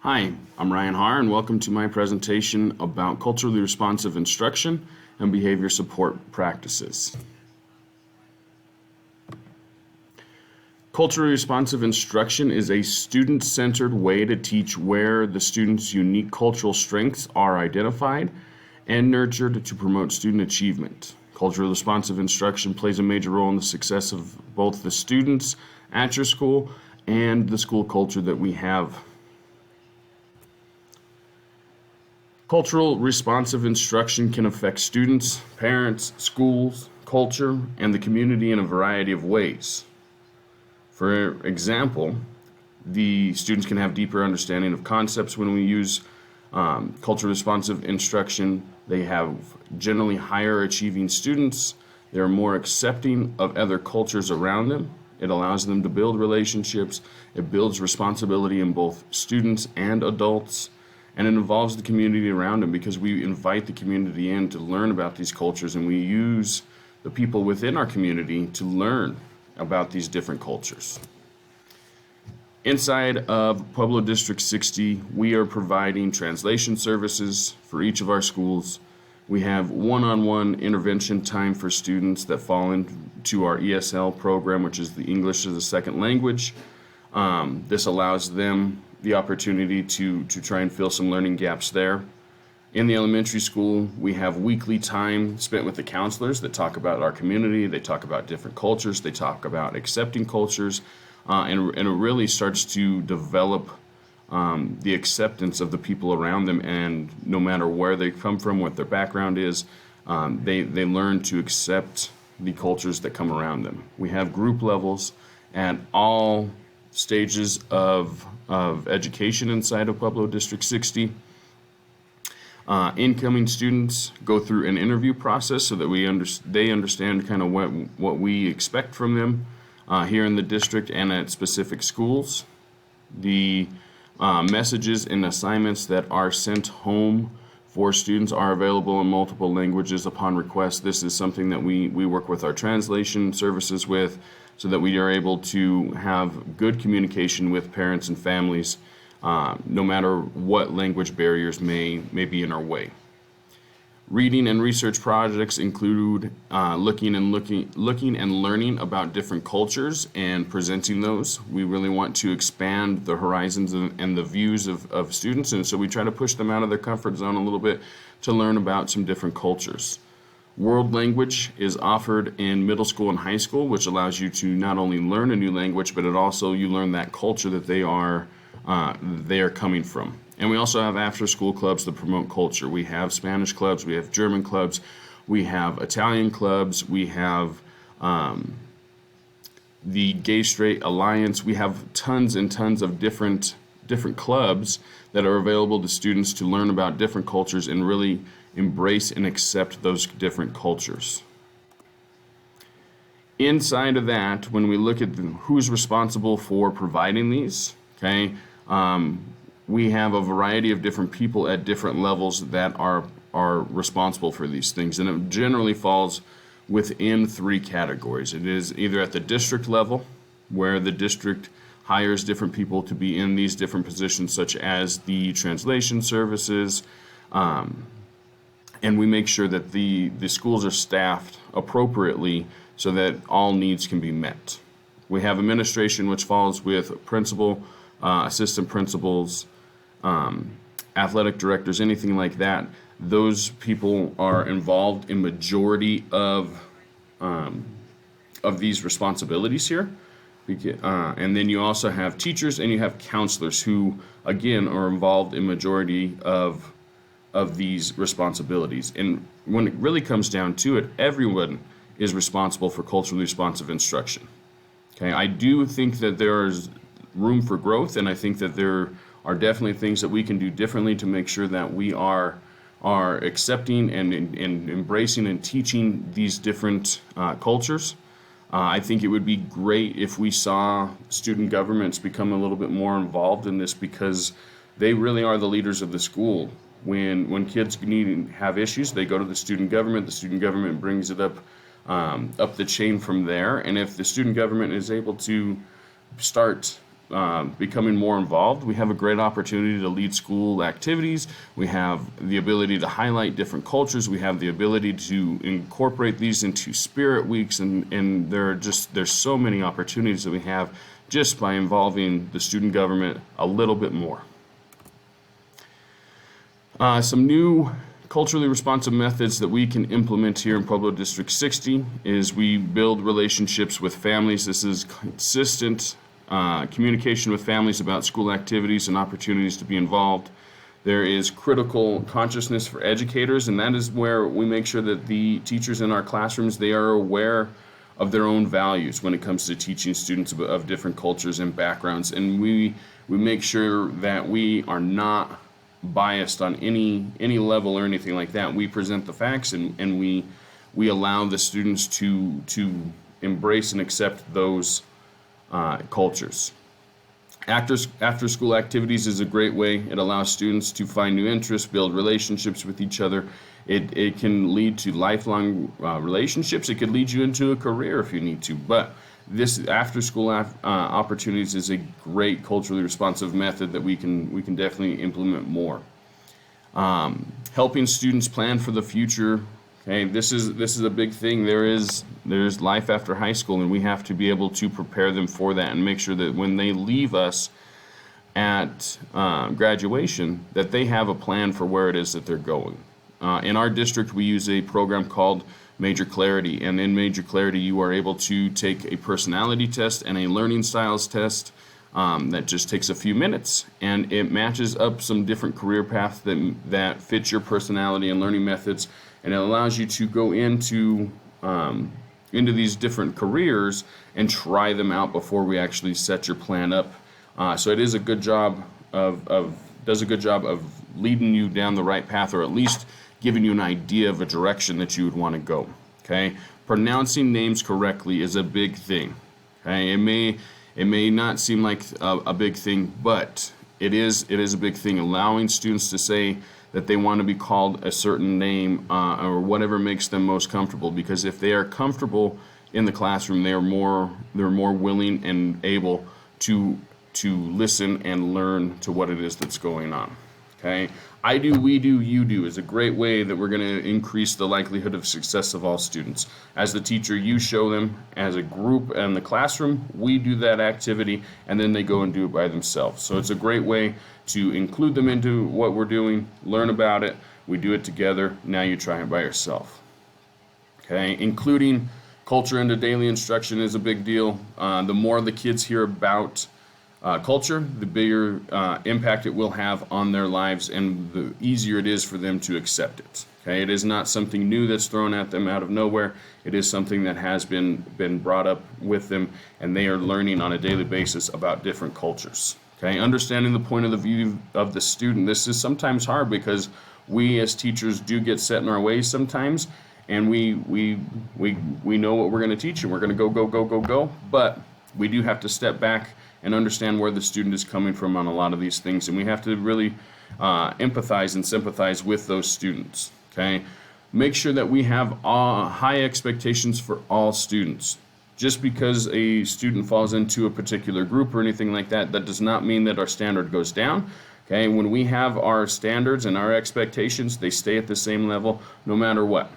Hi, I'm Ryan Haar, and welcome to my presentation about culturally responsive instruction and behavior support practices. Culturally responsive instruction is a student-centered way to teach where the student's unique cultural strengths are identified and nurtured to promote student achievement. Culturally responsive instruction plays a major role in the success of both the students at your school and the school culture that we have. Cultural responsive instruction can affect students, parents, schools, culture, and the community in a variety of ways. For example, the students can have deeper understanding of concepts when we use culturally responsive instruction. They have generally higher achieving students. They're more accepting of other cultures around them. It allows them to build relationships. It builds responsibility in both students and adults. And it involves the community around them because we invite the community in to learn about these cultures, and we use the people within our community to learn about these different cultures. Inside of Pueblo District 60, we are providing translation services for each of our schools. We have one-on-one intervention time for students that fall into our ESL program, which is the English as a Second Language. This allows them the opportunity to try and fill some learning gaps there. In the elementary school, we have weekly time spent with the counselors that talk about our community. They talk about different cultures. They talk about accepting cultures, and it really starts to develop the acceptance of the people around them. And no matter where they come from, what their background is, they learn to accept the cultures that come around them. We have group levels at all stages of education inside of Pueblo District 60. Incoming students go through an interview process so that they understand kind of what we expect from them here in the district and at specific schools. The messages and assignments that are sent home for students are available in multiple languages upon request. This is something that we work with our translation services with, so that we are able to have good communication with parents and families, no matter what language barriers may be in our way. Reading and research projects include looking and learning about different cultures and presenting those. We really want to expand the horizons and the views of students, and so we try to push them out of their comfort zone a little bit to learn about some different cultures. World language is offered in middle school and high school, which allows you to not only learn a new language, but you learn that culture that they are coming from. And we also have after-school clubs that promote culture. We have Spanish clubs, we have German clubs, we have Italian clubs, we have the Gay Straight Alliance. We have tons and tons of different clubs that are available to students to learn about different cultures and really embrace and accept those different cultures. Inside of that, when we look at who's responsible for providing these, okay, we have a variety of different people at different levels that are responsible for these things, and it generally falls within three categories. It is either at the district level, where the district hires different people to be in these different positions, such as the translation services, and we make sure that the schools are staffed appropriately so that all needs can be met. We have administration, which falls with principal, assistant principals, athletic directors, anything like that. Those people are involved in majority of these responsibilities here. And then you also have teachers and you have counselors who, again, are involved in majority of these responsibilities. And when it really comes down to it, everyone is responsible for culturally responsive instruction. Okay, I do think that there is room for growth, and I think that there are definitely things that we can do differently to make sure that we are accepting and embracing and teaching these different cultures. I think it would be great if we saw student governments become a little bit more involved in this, because they really are the leaders of the school. When kids have issues, they go to the student government. The student government brings it up the chain from there. And if the student government is able to start becoming more involved, we have a great opportunity to lead school activities. We have the ability to highlight different cultures. We have the ability to incorporate these into spirit weeks, and there's so many opportunities that we have just by involving the student government a little bit more. Some new culturally responsive methods that we can implement here in Pueblo District 60 is we build relationships with families. This is consistent communication with families about school activities and opportunities to be involved. There is critical consciousness for educators, and that is where we make sure that the teachers in our classrooms, they are aware of their own values when it comes to teaching students of different cultures and backgrounds. And we make sure that we are not biased on any level or anything like that. We present the facts, and we allow the students to embrace and accept those cultures. After school activities is a great way. It allows students to find new interests, build relationships with each other. It can lead to lifelong relationships. It could lead you into a career if you need to. But this after school opportunities is a great culturally responsive method that we can definitely implement more. Helping students plan for the future. Okay, this is a big thing. There's life after high school, and we have to be able to prepare them for that and make sure that when they leave us at graduation, that they have a plan for where it is that they're going. In our district, we use a program called Major Clarity, and in Major Clarity, you are able to take a personality test and a learning styles test that just takes a few minutes, and it matches up some different career paths that fit your personality and learning methods. And it allows you to go into these different careers and try them out before we actually set your plan up. So it is a good job does a good job of leading you down the right path, or at least giving you an idea of a direction that you would want to go. Okay, pronouncing names correctly is a big thing. Okay, it may not seem like a big thing, but it is a big thing. Allowing students to say that they want to be called a certain name or whatever makes them most comfortable, because if they are comfortable in the classroom, they're more willing and able to listen and learn to what it is that's going on. Okay, I do, we do, you do is a great way that we're going to increase the likelihood of success of all students. As the teacher, you show them. As a group in the classroom, we do that activity, and then they go and do it by themselves. So it's a great way to include them into what we're doing, learn about it, we do it together, now you try it by yourself. Okay, including culture into daily instruction is a big deal. The more the kids hear about culture, the bigger impact it will have on their lives, and the easier it is for them to accept it. Okay, it is not something new that's thrown at them out of nowhere. It is something that has been brought up with them, and they are learning on a daily basis about different cultures. Okay, understanding the point of the view of the student. This is sometimes hard because we as teachers do get set in our ways sometimes, and we know what we're going to teach, and we're going to go, but we do have to step back and understand where the student is coming from on a lot of these things, and we have to really empathize and sympathize with those students. Okay, make sure that we have high expectations for all students. Just because a student falls into a particular group or anything like that, that does not mean that our standard goes down. Okay, when we have our standards and our expectations, they stay at the same level no matter what.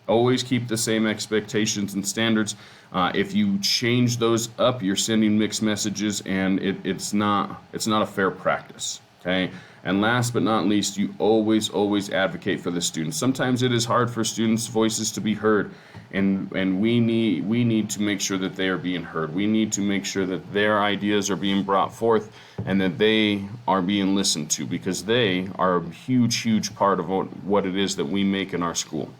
Always keep the same expectations and standards. If you change those up, you're sending mixed messages, and it's not a fair practice. Okay, and last but not least, you always advocate for the students. Sometimes it is hard for students' voices to be heard, and we need to make sure that they are being heard. We need to make sure that their ideas are being brought forth and that they are being listened to, because they are a huge part of what it is that we make in our school.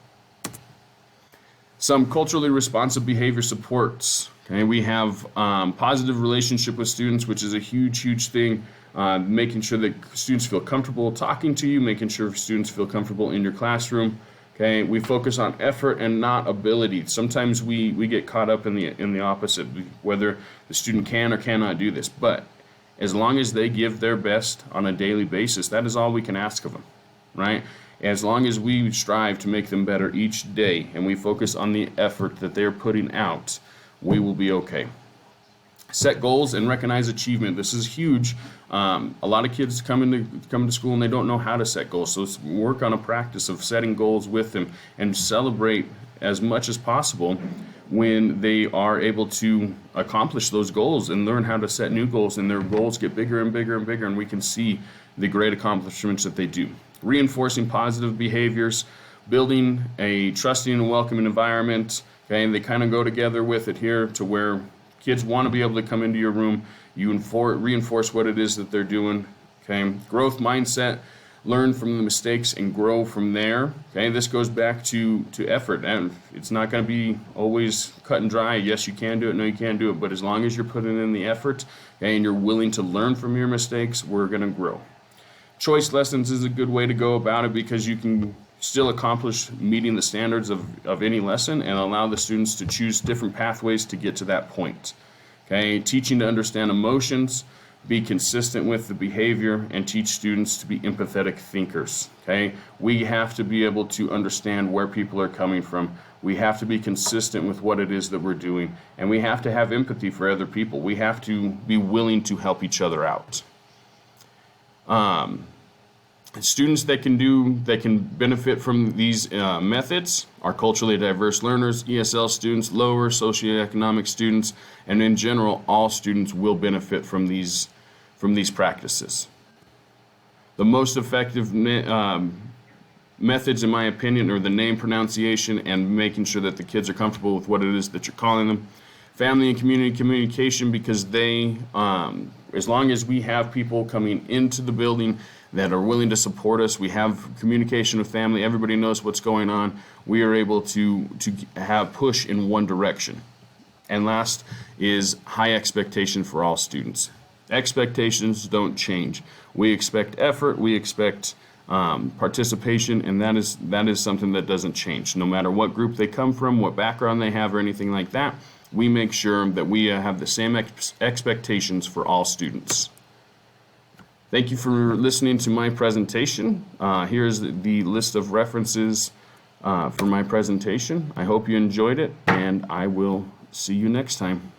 Some culturally responsive behavior supports. Okay, we have positive relationship with students, which is a huge thing. Making sure that students feel comfortable talking to you, making sure students feel comfortable in your classroom. Okay, we focus on effort and not ability. Sometimes we get caught up in the opposite, whether the student can or cannot do this. But as long as they give their best on a daily basis, that is all we can ask of them, right? As long as we strive to make them better each day and we focus on the effort that they're putting out, we will be okay. Set goals and recognize achievement. This is huge. A lot of kids come to school and they don't know how to set goals. So let's work on a practice of setting goals with them and celebrate as much as possible when they are able to accomplish those goals and learn how to set new goals, and their goals get bigger and bigger and bigger, and we can see the great accomplishments that they do. Reinforcing positive behaviors, building a trusting and welcoming environment. Okay, and they kind of go together with it here, to where kids want to be able to come into your room. You reinforce what it is that they're doing. Okay, growth mindset, learn from the mistakes and grow from there. Okay, this goes back to effort, and it's not going to be always cut and dry. Yes, you can do it. No, you can't do it. But as long as you're putting in the effort, okay, and you're willing to learn from your mistakes, we're going to grow. Choice lessons is a good way to go about it, because you can still accomplish meeting the standards of any lesson and allow the students to choose different pathways to get to that point. Okay, teaching to understand emotions, be consistent with the behavior, and teach students to be empathetic thinkers. Okay, we have to be able to understand where people are coming from. We have to be consistent with what it is that we're doing, and we have to have empathy for other people. We have to be willing to help each other out. Students that can benefit from these methods are culturally diverse learners, ESL students, lower socioeconomic students, and in general, all students will benefit from these practices. The most effective methods, in my opinion, are the name pronunciation and making sure that the kids are comfortable with what it is that you're calling them. Family and community communication, because they, as long as we have people coming into the building that are willing to support us, we have communication with family, everybody knows what's going on, we are able to have push in one direction. And last is high expectation for all students. Expectations don't change. We expect effort, we expect participation, and that is something that doesn't change. No matter what group they come from, what background they have, or anything like that, we make sure that we have the same expectations for all students. Thank you for listening to my presentation. Here's the list of references for my presentation. I hope you enjoyed it, and I will see you next time.